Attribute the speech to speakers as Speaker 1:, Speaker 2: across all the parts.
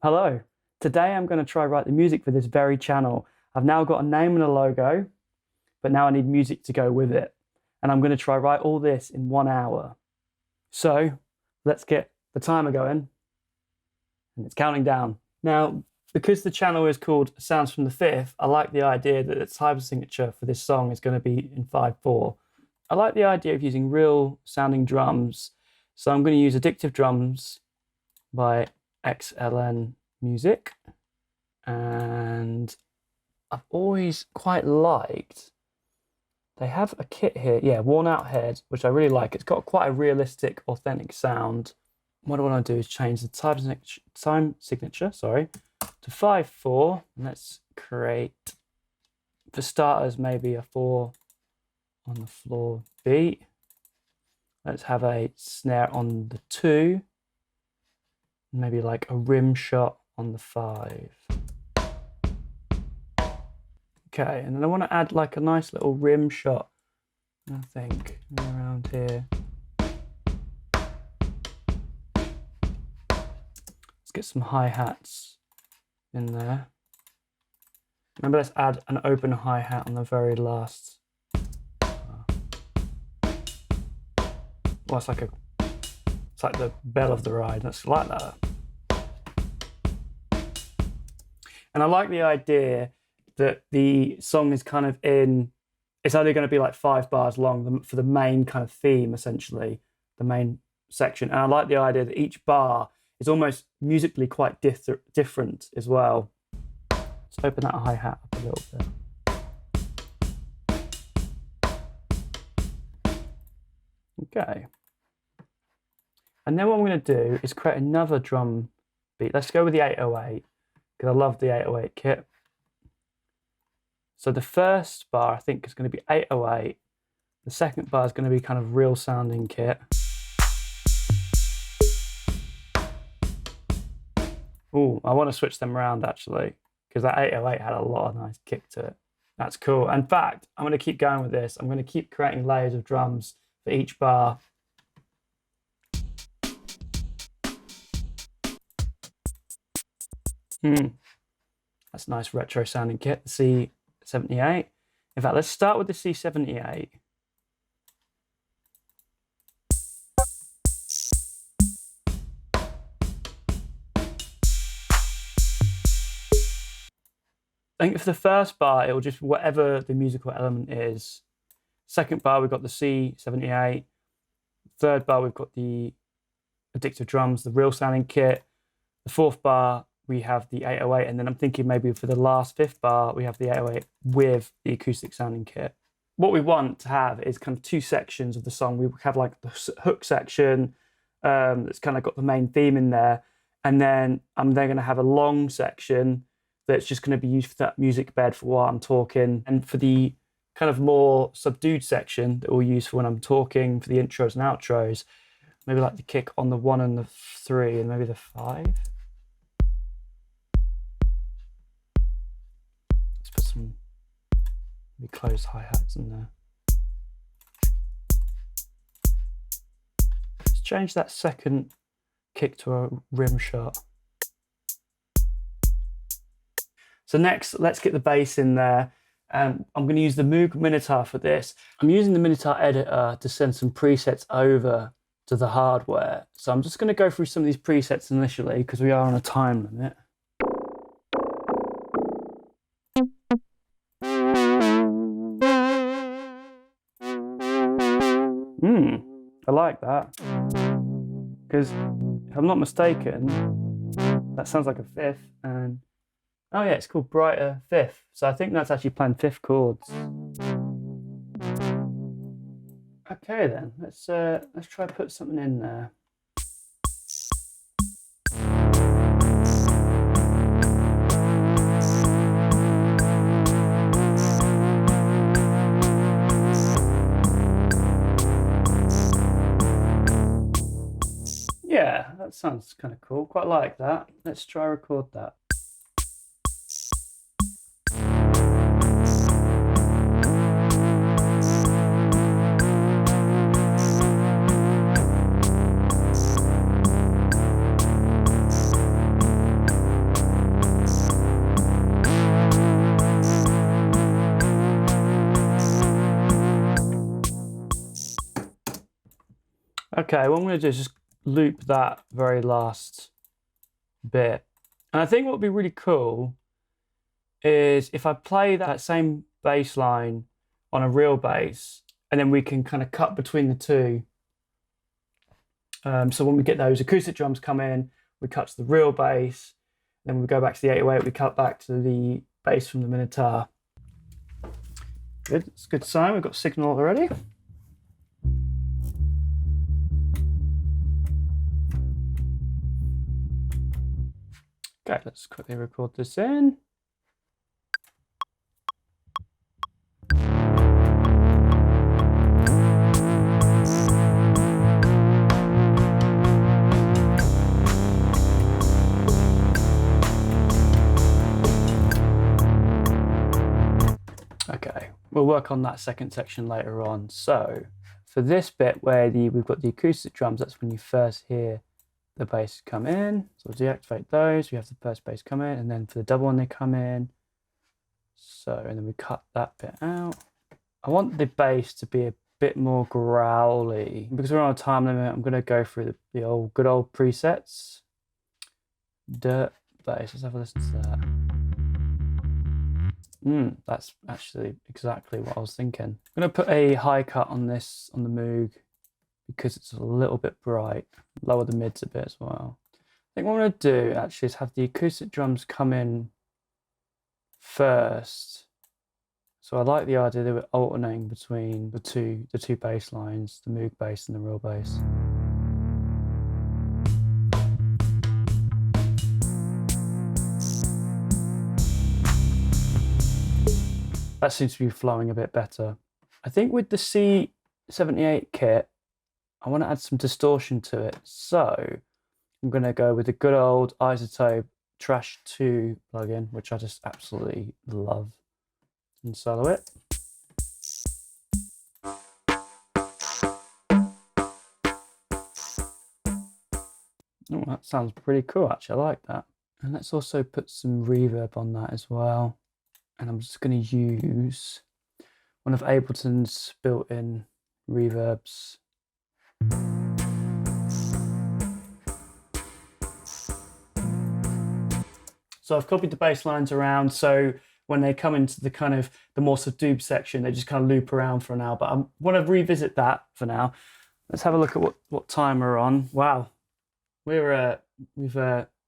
Speaker 1: Hello, today I'm going to try write the music for this very channel. I've now got a name and a logo, but now I need music to go with it. And I'm going to try write all this in 1 hour. So let's get the timer going. And it's counting down. Now, because the channel is called Sounds from the Fifth, I like the idea that the time signature for this song is going to be in 5/4. I like the idea of using real sounding drums. So I'm going to use Addictive Drums by XLN Music. And I've always quite liked, they have a kit here, yeah, Worn Out Head, which I really like. It's got quite a realistic, authentic sound. What I want to do is change the time signature, to 5/4. Let's create, for starters, maybe a 4 on the floor beat. Let's have a snare on the 2. Maybe like a rim shot on the 5. Okay, and then I want to add like a nice little rim shot, I think, around here. Let's get some hi-hats in there. Maybe let's add an open hi-hat on the very last. Well, it's like the bell of the ride. Let's like that. And I like the idea that the song is kind of it's only going to be like 5 bars long for the main kind of theme, essentially, the main section. And I like the idea that each bar is almost musically quite different as well. Let's open that hi-hat up a little bit. Okay. And then what I'm going to do is create another drum beat. Let's go with the 808, because I love the 808 kit. So the first bar, I think, is going to be 808. The second bar is going to be kind of real sounding kit. Ooh, I want to switch them around, actually, because that 808 had a lot of nice kick to it. That's cool. In fact, I'm going to keep going with this. I'm going to keep creating layers of drums for each bar. That's a nice retro sounding kit, the C78. In fact, let's start with the C78. I think for the first bar, it will just whatever the musical element is. Second bar, we've got the C78. Third bar, we've got the Addictive Drums, the real sounding kit. The fourth bar, we have the 808, and then I'm thinking maybe for the last 5th bar, we have the 808 with the acoustic sounding kit. What we want to have is kind of 2 sections of the song. We have like the hook section that's kind of got the main theme in there, and then I'm then going to have a long section that's just going to be used for that music bed for while I'm talking, and for the kind of more subdued section that we'll use for when I'm talking, for the intros and outros, maybe like the kick on the 1 and the 3 and maybe the 5. Put some closed hi-hats in there. Let's change that second kick to a rim shot. So next, let's get the bass in there. I'm going to use the Moog Minituar for this. I'm using the Minituar editor to send some presets over to the hardware. So I'm just going to go through some of these presets initially, because we are on a time limit. I like that, because if I'm not mistaken, that sounds like a 5th, and oh yeah, it's called Brighter 5th, so I think that's actually playing 5th chords. Okay then, let's try to put something in there. Yeah, that sounds kind of cool. Quite like that. Let's try record that. Okay, what I'm going to do is just loop that very last bit. And I think what would be really cool is if I play that same bass line on a real bass, and then we can kind of cut between the two. So when we get those acoustic drums come in, we cut to the real bass. Then when we go back to the 808, we cut back to the bass from the Minituar. Good, it's a good sign. We've got signal already. Okay, let's quickly record this in. Okay, we'll work on that second section later on. So for this bit where we've got the acoustic drums, that's when you first hear the bass come in. So we'll deactivate those, we have the first bass come in, and then for the double one they come in. So, and then we cut that bit out. I want the bass to be a bit more growly. Because we're on a time limit, I'm gonna go through the good old presets. Dirt bass, let's have a listen to that. That's actually exactly what I was thinking. I'm going to put a high cut on this, on the Moog, because it's a little bit bright. Lower the mids a bit as well. I think what I'm going to do actually is have the acoustic drums come in first. So I like the idea that we're alternating between the two bass lines, the Moog bass and the real bass. That seems to be flowing a bit better. I think with the C78 kit, I want to add some distortion to it. So I'm going to go with the good old Isotope Trash 2 plugin, which I just absolutely love, and solo it. Oh, that sounds pretty cool, actually. I like that. And let's also put some reverb on that as well. And I'm just going to use one of Ableton's built-in reverbs. So I've copied the bass lines around, so when they come into the kind of the more subdued section, they just kind of loop around for now. But I want to revisit that for now. Let's have a look at what time we're on. Wow, we've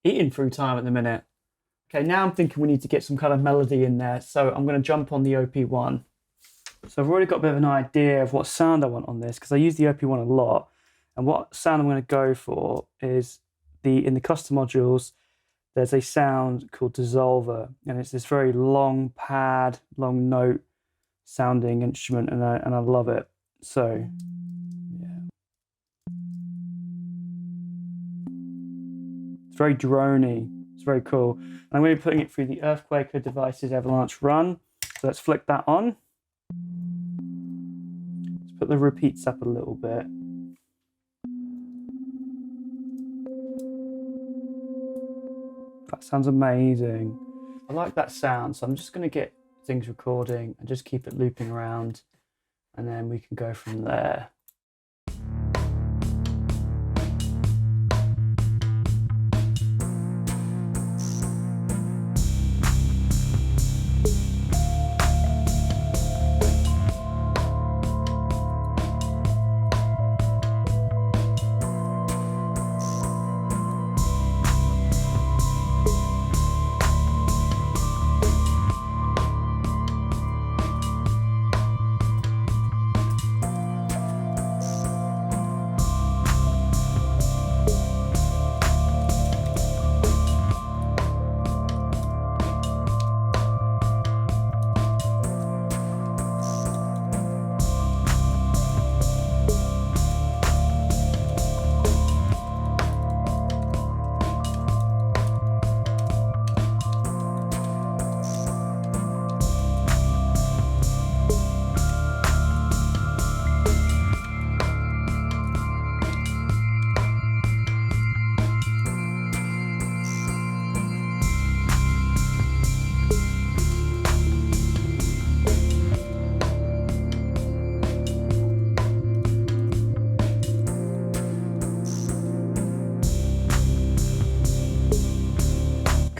Speaker 1: eaten through time at the minute. Okay, now I'm thinking we need to get some kind of melody in there. So I'm going to jump on the OP1. So I've already got a bit of an idea of what sound I want on this, because I use the OP1 a lot. And what sound I'm going to go for is in the custom modules, there's a sound called Dissolver. And it's this very long pad, long note sounding instrument, and I love it. So, yeah. It's very drony. It's very cool. And I'm going to be putting it through the Earthquaker Devices Avalanche Run. So let's flick that on. Let's put the repeats up a little bit. That sounds amazing. I like that sound, so I'm just going to get things recording and just keep it looping around, and then we can go from there.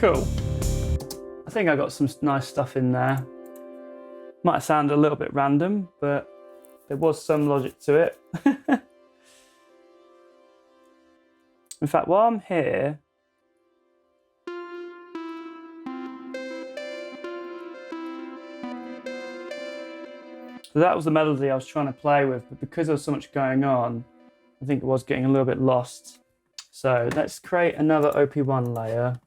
Speaker 1: Cool. I think I got some nice stuff in there. Might have sounded a little bit random, but there was some logic to it. In fact, while I'm here, so that was the melody I was trying to play with, but because there was so much going on, I think it was getting a little bit lost. So let's create another OP1 layer.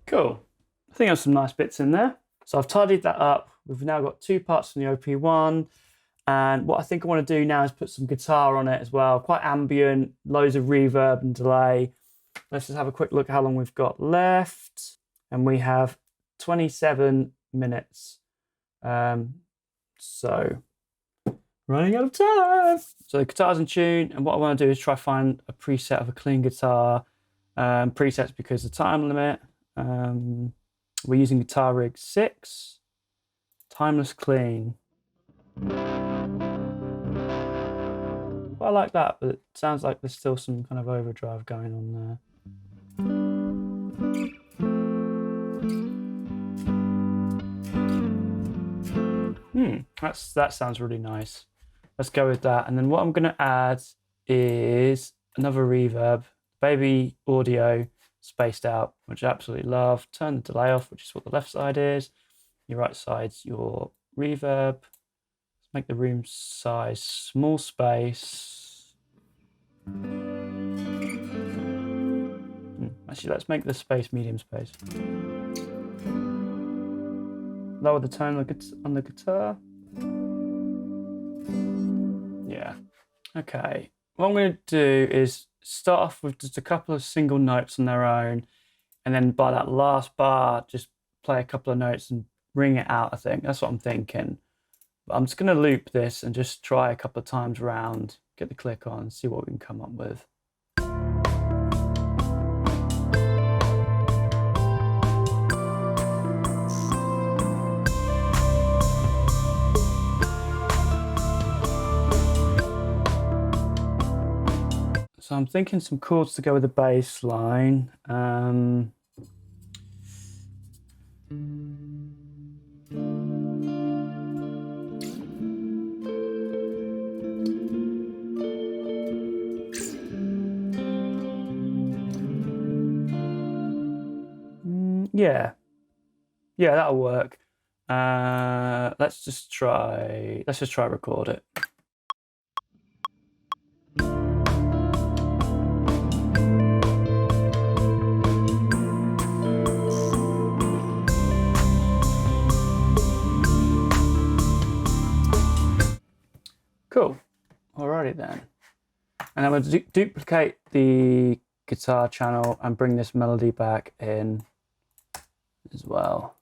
Speaker 1: Cool. I think there's some nice bits in there. So I've tidied that up. We've now got 2 parts from the OP1. And what I think I want to do now is put some guitar on it as well. Quite ambient, loads of reverb and delay. Let's just have a quick look at how long we've got left. And we have 27 minutes. So running out of time. So the guitar's in tune. And what I want to do is try find a preset of a clean guitar. Presets because the time limit. We're using Guitar Rig 6, Timeless Clean. Well, I like that, but it sounds like there's still some kind of overdrive going on there. That sounds really nice. Let's go with that. And then what I'm going to add is another reverb, Baby Audio. Spaced out, which I absolutely love. Turn the delay off, which is what the left side is. Your right side's your reverb. Let's make the room size small space. Actually, let's make the space medium space. Lower the tone on the guitar. Yeah. Okay. What I'm going to do is start off with just a couple of single notes on their own, and then by that last bar, just play a couple of notes and ring it out, I think. That's what I'm thinking. But I'm just going to loop this and just try a couple of times around, get the click on, see what we can come up with. So I'm thinking some chords to go with the bass line. Yeah, that'll work. Let's just try record it. Cool. Alrighty then. And I'm going to duplicate the guitar channel and bring this melody back in as well.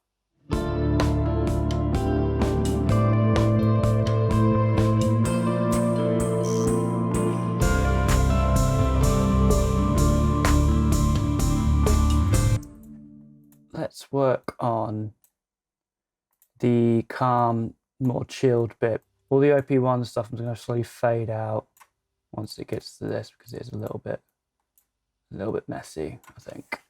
Speaker 1: Let's work on the calm, more chilled bit. All the OP1 stuff I'm going to slowly fade out once it gets to this, because it's a little bit messy, I think.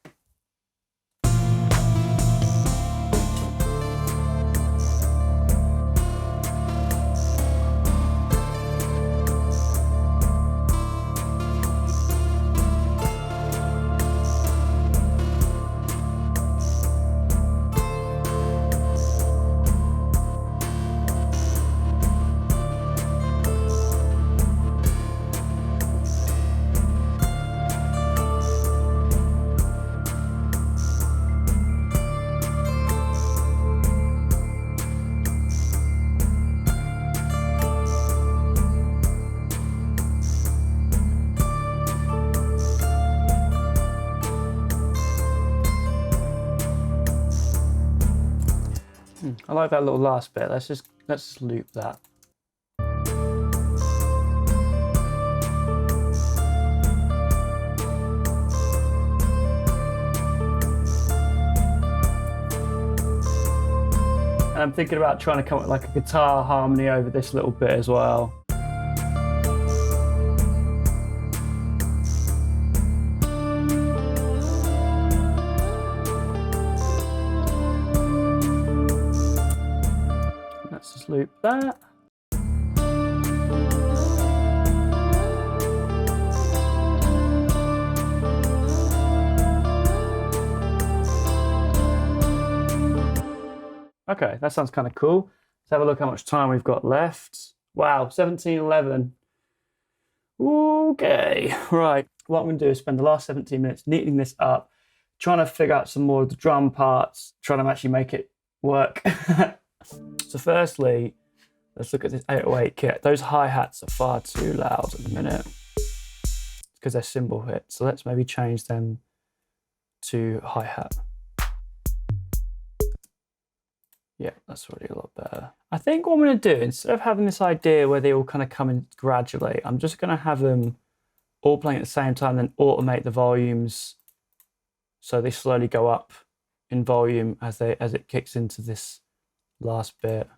Speaker 1: I like that little last bit. Let's just loop that. And I'm thinking about trying to come up with like a guitar harmony over this little bit as well. Let's just loop that. Okay, that sounds kind of cool. Let's have a look how much time we've got left. Wow, 17:11. Okay, right. What I'm going to do is spend the last 17 minutes neatening this up, trying to figure out some more of the drum parts, trying to actually make it work. So firstly, let's look at this 808 kit. Those hi-hats are far too loud at the minute because they're cymbal hits. So let's maybe change them to hi-hat. Yeah, that's already a lot better. I think what I'm going to do, instead of having this idea where they all kind of come in gradually, I'm just going to have them all playing at the same time, then automate the volumes so they slowly go up in volume as it kicks into this last bit.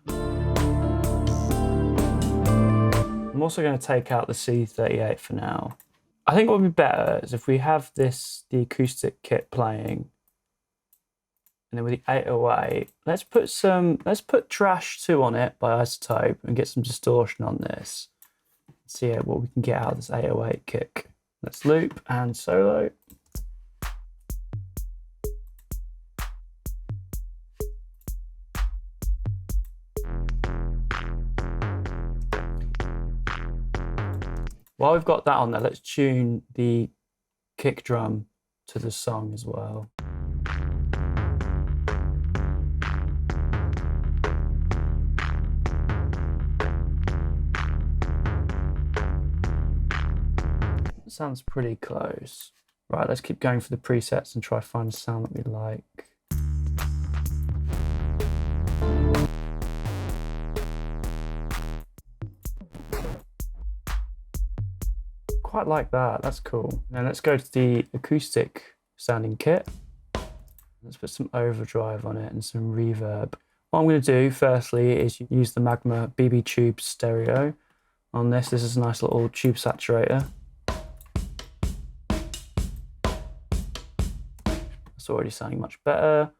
Speaker 1: I'm also going to take out the C38 for now. I think what would be better is if we have the acoustic kit playing, and then with the 808, let's put Trash 2 on it by Isotope and get some distortion on this. See what we can get out of this 808 kick. Let's loop and solo. While we've got that on there, let's tune the kick drum to the song as well. Sounds pretty close. Right, let's keep going for the presets and try to find a sound that we like. Quite like that, that's cool. Now let's go to the acoustic sounding kit. Let's put some overdrive on it and some reverb. What I'm going to do firstly is use the Magma BB Tube stereo on this. This is a nice little tube saturator. Already sounding much better.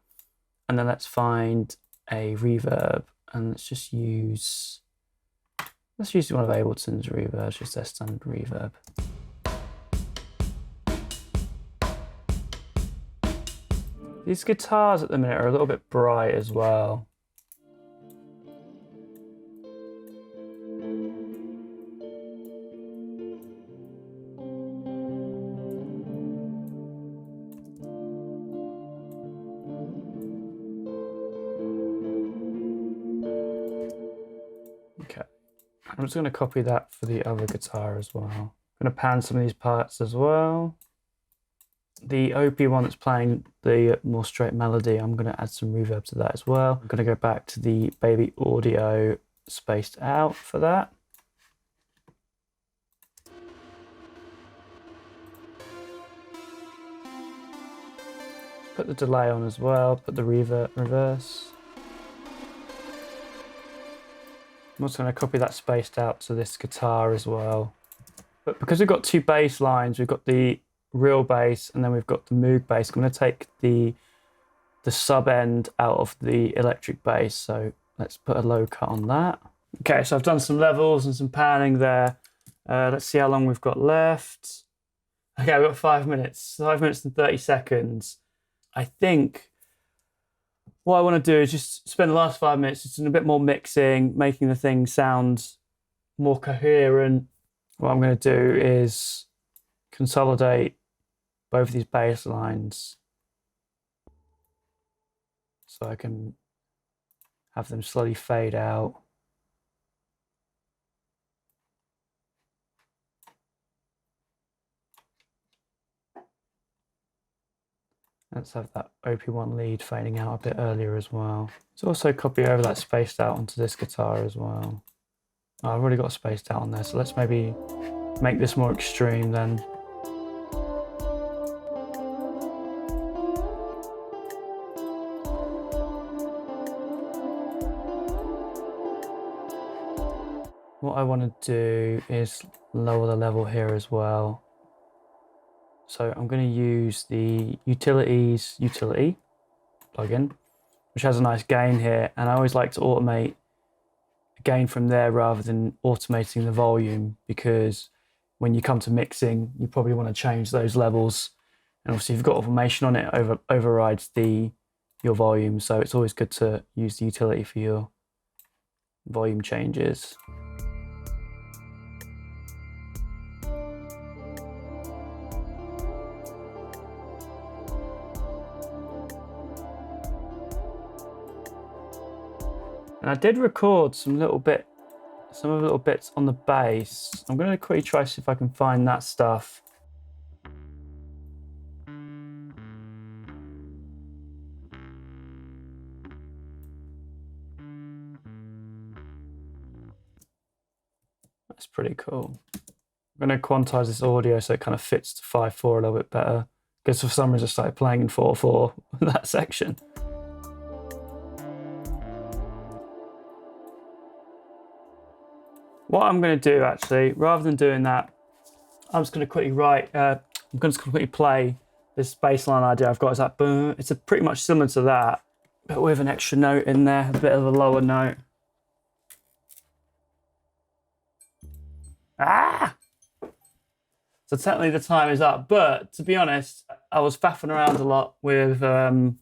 Speaker 1: And then let's find a reverb and let's use one of Ableton's reverbs, just their standard reverb. These guitars at the minute are a little bit bright as well. Okay, I'm just going to copy that for the other guitar as well. I'm going to pan some of these parts as well. The OP1 that's playing the more straight melody, I'm going to add some reverb to that as well. I'm going to go back to the Baby Audio spaced out for that. Put the delay on as well, put the reverb reverse. I'm also going to copy that spaced out to this guitar as well. But because we've got two bass lines, we've got the real bass and then we've got the Moog bass, I'm going to take the sub end out of the electric bass. So let's put a low cut on that. Okay, so I've done some levels and some panning there. Let's see how long we've got left. Okay, we've got 5 minutes, 5 minutes and 30 seconds. I think what I want to do is just spend the last 5 minutes just in a bit more mixing, making the thing sound more coherent. What I'm going to do is consolidate both of these bass lines so I can have them slowly fade out. Let's have that OP1 lead fading out a bit earlier as well. Let's also copy over that spaced out onto this guitar as well. Oh, I've already got spaced out on there, so let's maybe make this more extreme then. What I want to do is lower the level here as well. So I'm going to use the Utilities utility plugin, which has a nice gain here, and I always like to automate the gain from there rather than automating the volume, because when you come to mixing, you probably want to change those levels, and obviously if you've got automation on it, overrides your volume, so it's always good to use the utility for your volume changes. And I did record some little bits on the bass. I'm going to quickly try to see if I can find that stuff. That's pretty cool. I'm going to quantize this audio so it kind of fits to 5/4 a little bit better, because for some reason I started playing in 4/4 that section. What I'm going to do actually, rather than doing that, I'm just going to quickly play this bass line idea I've got. Is that boom? It's pretty much similar to that, but with an extra note in there, a bit of a lower note. Ah! So technically the time is up, but to be honest, I was faffing around a lot with some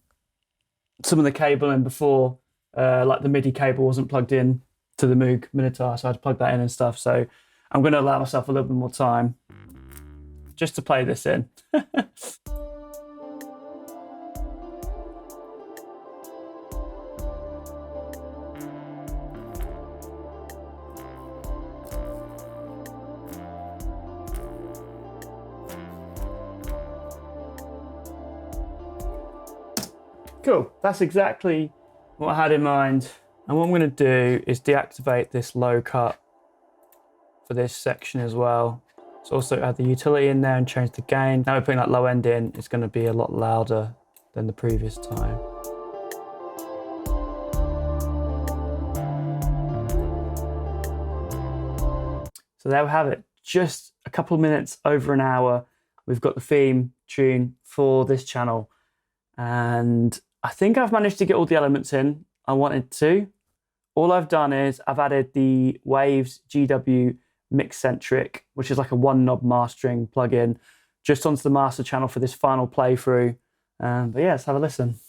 Speaker 1: of the cabling before, like the MIDI cable wasn't plugged in to the Moog Minituar, so I had to plug that in and stuff. So I'm going to allow myself a little bit more time just to play this in. Cool, that's exactly what I had in mind. And what I'm going to do is deactivate this low cut for this section as well. So also add the utility in there and change the gain. Now we're putting that low end in, it's going to be a lot louder than the previous time. So there we have it. Just a couple of minutes over an hour. We've got the theme tune for this channel. And I think I've managed to get all the elements in I wanted to. All I've done is I've added the Waves GW Mixcentric, which is like a one knob mastering plugin, just onto the master channel for this final playthrough. But yeah, let's have a listen.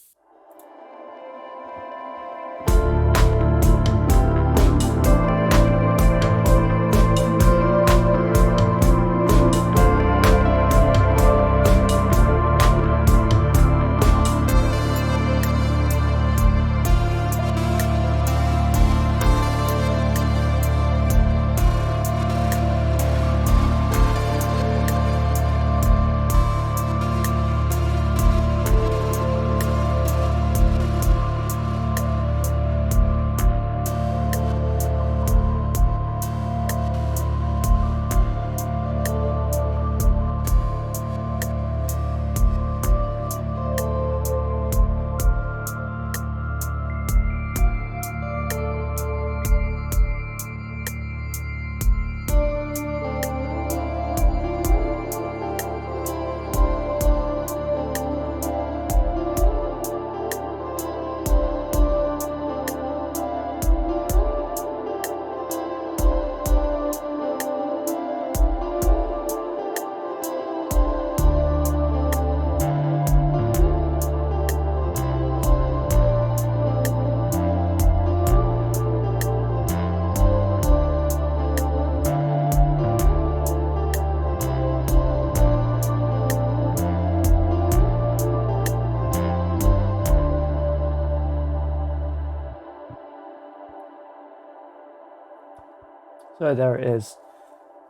Speaker 1: So there it is.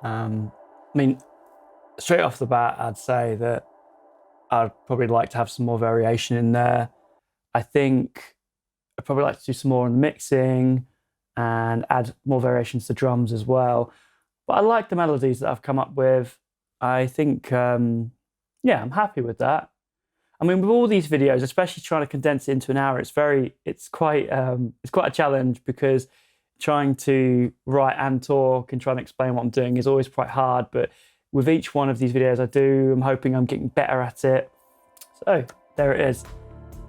Speaker 1: I mean, straight off the bat, I'd say that I'd probably like to have some more variation in there. I think I'd probably like to do some more on the mixing and add more variations to drums as well. But I like the melodies that I've come up with. I think, yeah, I'm happy with that. I mean, with all these videos, especially trying to condense it into an hour, it's quite a challenge, because trying to write and talk and trying to explain what I'm doing is always quite hard. But with each one of these videos I do, I'm hoping I'm getting better at it. So there it is,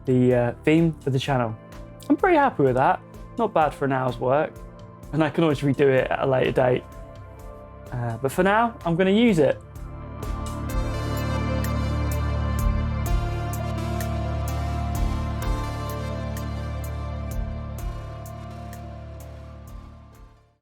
Speaker 1: the theme for the channel. I'm pretty happy with that. Not bad for an hour's work, and I can always redo it at a later date. But for now, I'm going to use it.